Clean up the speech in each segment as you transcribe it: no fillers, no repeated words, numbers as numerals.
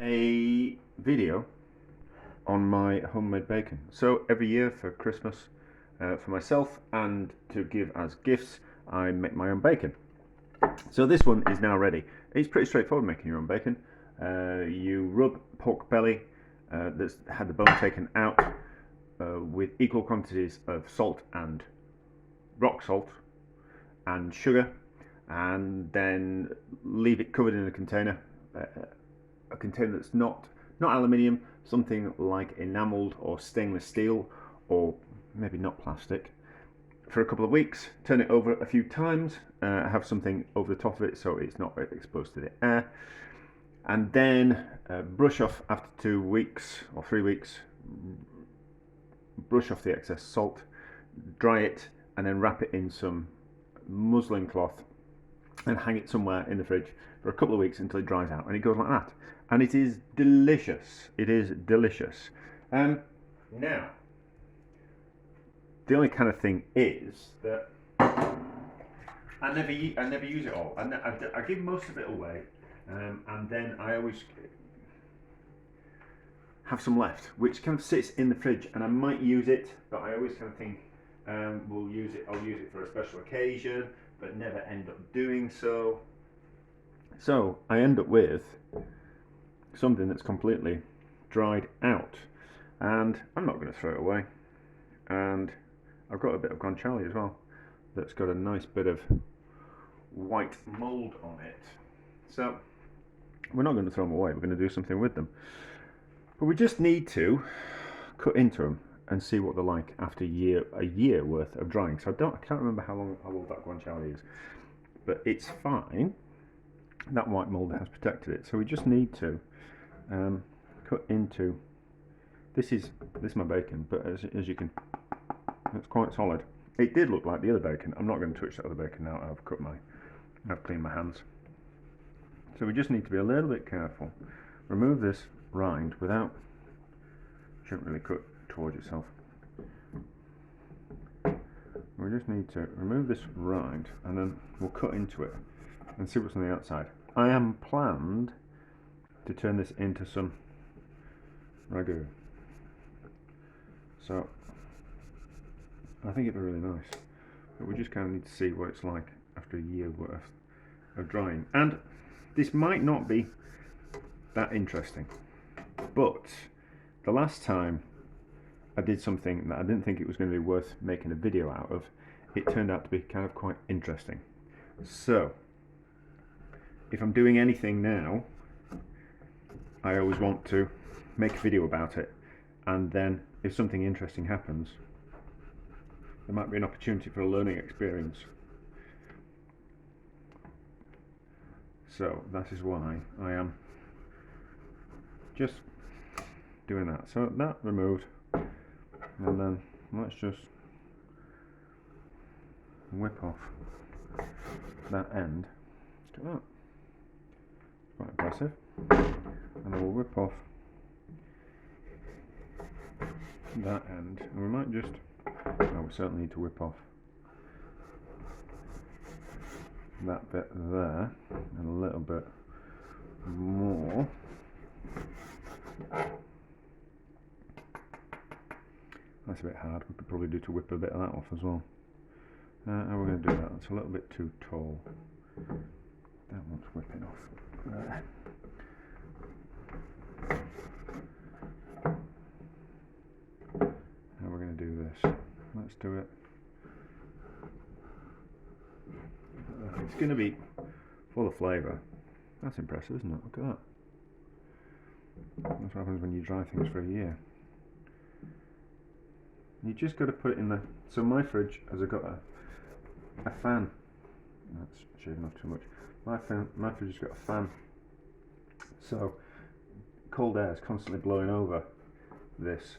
a video on my homemade bacon. So every year for Christmas, for myself and to give as gifts, I make my own bacon. So this one is now ready. It's pretty straightforward making your own bacon. You rub pork belly that's had the bone taken out with equal quantities of salt and rock salt and sugar, and then leave it covered in a container that's not aluminium, something like enameled or stainless steel, or maybe not plastic, for a couple of weeks. Turn it over a few times, have something over the top of it so it's not exposed to the air, and then brush off after 2 weeks or 3 weeks. Brush off the excess salt, dry it, and then wrap it in some muslin cloth and hang it somewhere in the fridge for a couple of weeks until it dries out, and it goes like that. And it is delicious. It is delicious. Now, the only kind of thing is that I never use it all. I give most of it away, and then I always have some left, which kind of sits in the fridge, and I might use it, but I always kind of think I'll use it for a special occasion, but never end up doing so. So I end up with something that's completely dried out, and I'm not going to throw it away. And I've got a bit of guanciale as well that's got a nice bit of white mould on it. So we're not going to throw them away, we're going to do something with them. But we just need to cut into them and see what they're like after a year worth of drying. So I can't remember how old that guanciale is, but it's fine. That white mould has protected it. So we just need to cut into. This is my bacon, but as you can, it's quite solid. It did look like the other bacon. I'm not going to touch that other bacon now. I've cleaned my hands. So we just need to be a little bit careful. Remove this rind without. Shouldn't really cut towards itself. We just need to remove this rind, and then we'll cut into it and see what's on the outside. I am planned to turn this into some ragu. So I think it'd be really nice, but we just kind of need to see what it's like after a year worth of drying. And this might not be that interesting, but the last time I did something that I didn't think it was going to be worth making a video out of, it turned out to be kind of quite interesting. So if I'm doing anything now, I always want to make a video about it, and then if something interesting happens, there might be an opportunity for a learning experience. So that is why I am just doing that. So that removed, and then let's just whip off that end. Look at that, quite impressive. And I will whip off that end, and we might just, well, we certainly need to whip off that bit there and a little bit more. That's a bit hard. We could probably do to whip a bit of that off as well. How are we going to do that? That's a little bit too tall. That one's whipping off there. How are we going to do this? Let's do it. It's going to be full of flavour. That's impressive, isn't it? Look at that. That's what happens when you dry things for a year. You just got to put it in the. So my fridge has got a fan. That's shaving off too much. My fridge has got a fan. So cold air is constantly blowing over this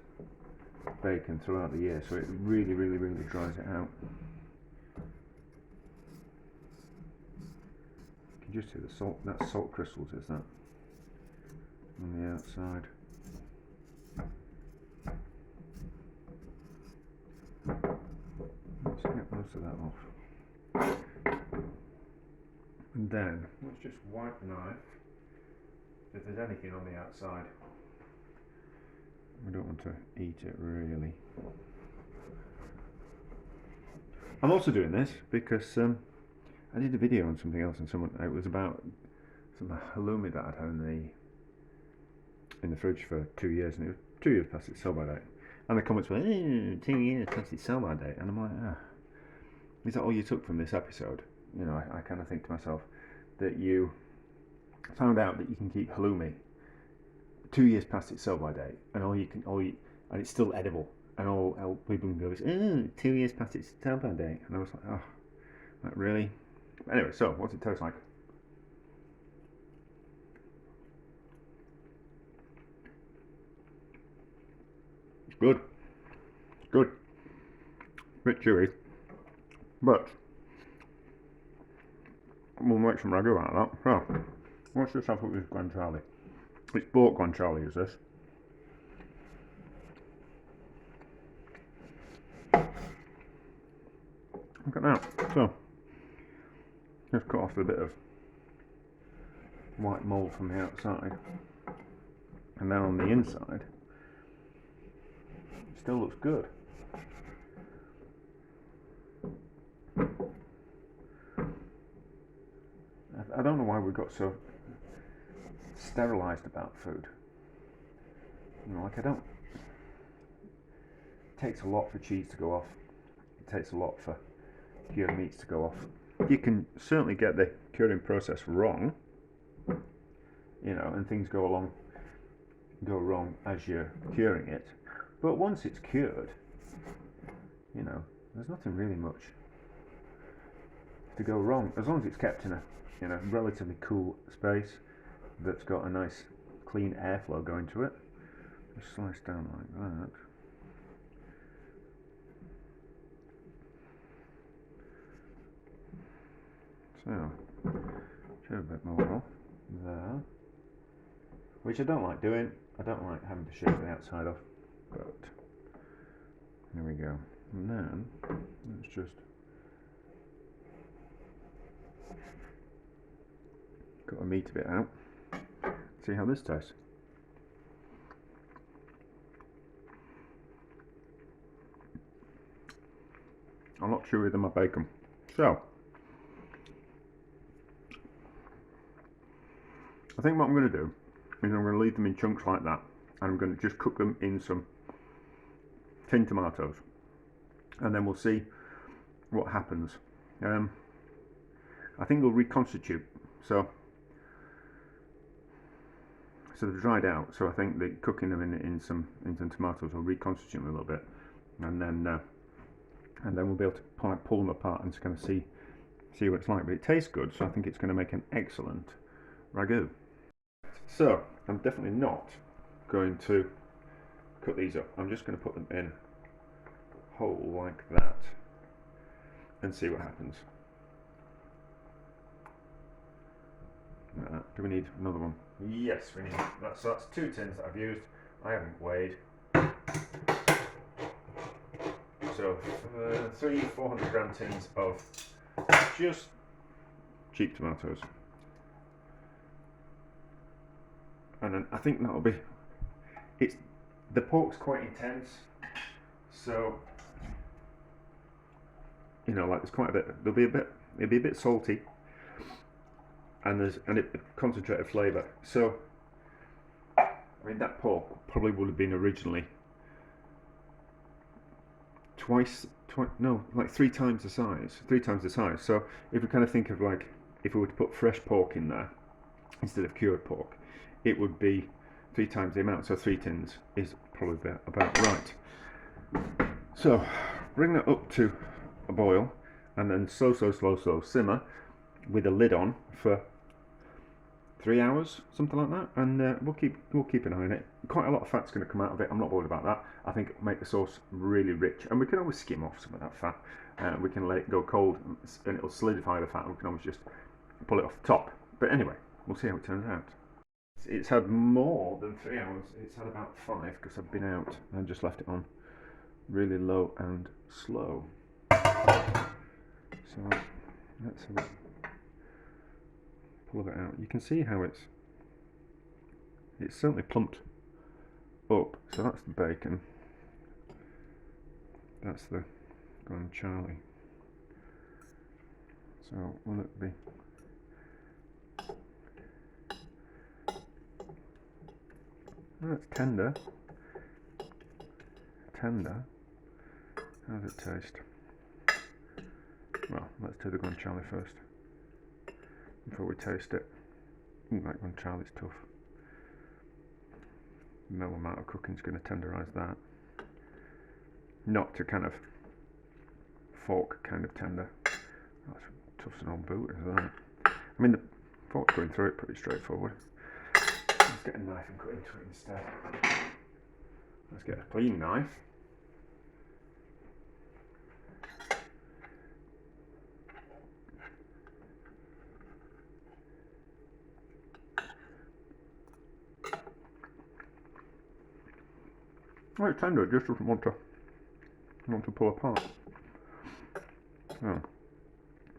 bacon throughout the year, so it really dries it out. You can just see the salt. That's salt crystals, is that, on the outside. Let's get most of that off. And then let's just wipe the knife if there's anything on the outside. We don't want to eat it really. I'm also doing this because I did a video on something else, and it was about some halloumi that I'd had in the fridge for 2 years, and it was 2 years past its sell by date. And the comments were, 2 years past its sell by date, and I'm like, is that all you took from this episode? You know, I kind of think to myself that you found out that you can keep halloumi 2 years past its sell by date, and and it's still edible, and all people can go is 2 years past its sell by date, and I was like, like really? Anyway, so what's it taste like? Good, bit chewy, but we'll make some ragu out of that. So, let's just have a look at this guanciale. It's bought guanciale, is this? Look at that. So, just cut off a bit of white mould from the outside, and then on the inside, it still looks good. I don't know why we got so sterilised about food. You know, like it takes a lot for cheese to go off. It takes a lot for cured meats to go off. You can certainly get the curing process wrong, you know, and things go wrong as you're curing it. But once it's cured, you know, there's nothing really much to go wrong, as long as it's kept in a relatively cool space that's got a nice clean airflow going to it. Just slice down like that. So, shave a bit more off there, which I don't like doing. I don't like having to shave the outside off, but there we go. And then let's just got the meat a bit out. See how this tastes. A lot chewier than my bacon. So, I think what I'm going to do is I'm going to leave them in chunks like that, and I'm going to just cook them in some tinned tomatoes, and then we'll see what happens. I think they'll reconstitute. So they've dried out. So I think that cooking them in some tomatoes will reconstitute them a little bit, and then we'll be able to pull them apart and just kind of see what it's like. But it tastes good, so I think it's going to make an excellent ragu. So I'm definitely not going to cut these up. I'm just going to put them in whole like that and see what happens. Do we need another one? Yes, we need that. So that's 2 tins that I've used. I haven't weighed. So 3 400-gram tins of just cheap tomatoes. And then I think that'll be. The pork's quite intense, so you know, like there's quite a bit. It'll be a bit salty, and there's a concentrated flavour. So I mean, that pork probably would have been originally like 3 times the size. So if we kind of think of like if we were to put fresh pork in there instead of cured pork, it would be 3 times the amount. So 3 tins is probably about right. So bring that up to a boil, and then slow simmer with a lid on for 3 hours, something like that, and we'll keep an eye on it. Quite a lot of fat's going to come out of it. I'm not worried about that. I think it'll make the sauce really rich, and we can always skim off some of that fat. We can let it go cold, and it'll solidify the fat. We can always just pull it off the top. But anyway, we'll see how it turns out. It's had more than 3 hours. It's had about 5 because I've been out and just left it on really low and slow. So let's have a pull of it out. You can see how it's It's certainly plumped up. So that's the bacon. That's the guanciale. So will it be? Oh, it's tender. Tender. How does it taste? Well, let's do the guanciale first before we taste it. That guanciale is tough. No amount of cooking is going to tenderise that. Not to kind of fork kind of tender. That's tough as an old boot, is that? I mean, the fork going through it pretty straightforward. Let's get a knife and cut into it instead. Let's get a clean knife. Oh, it's tender, it just doesn't want to pull apart. Oh,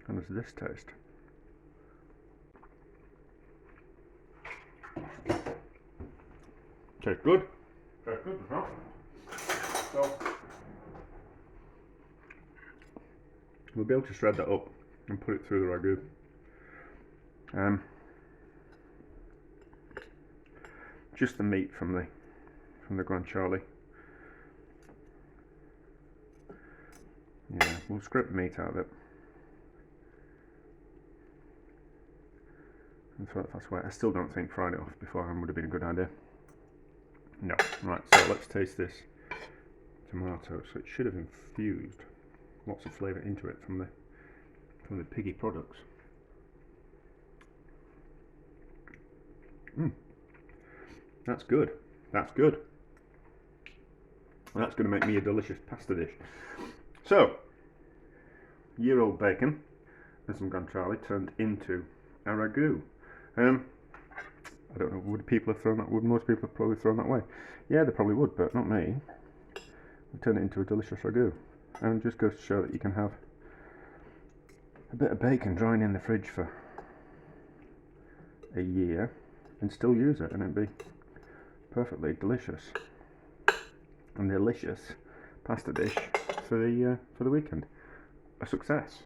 how does this taste? Tastes good. Tastes good, doesn't it? So, we'll be able to shred that up and put it through the ragu. Just the meat from the guanciale. Yeah, we'll scrape the meat out of it. And so that's why I still don't think frying it off beforehand would have been a good idea. No. Right, so let's taste this tomato. So it should have infused lots of flavour into it from the piggy products. That's good. That's good. That's going to make me a delicious pasta dish. So, year-old bacon and some guanciale turned into a ragu. I don't know, would people have thrown that? Would most people have probably thrown that away? Yeah, they probably would, but not me. We turned it into a delicious ragu, and just goes to show that you can have a bit of bacon drying in the fridge for a year and still use it, and it'd be perfectly delicious and delicious pasta dish for the weekend. A success.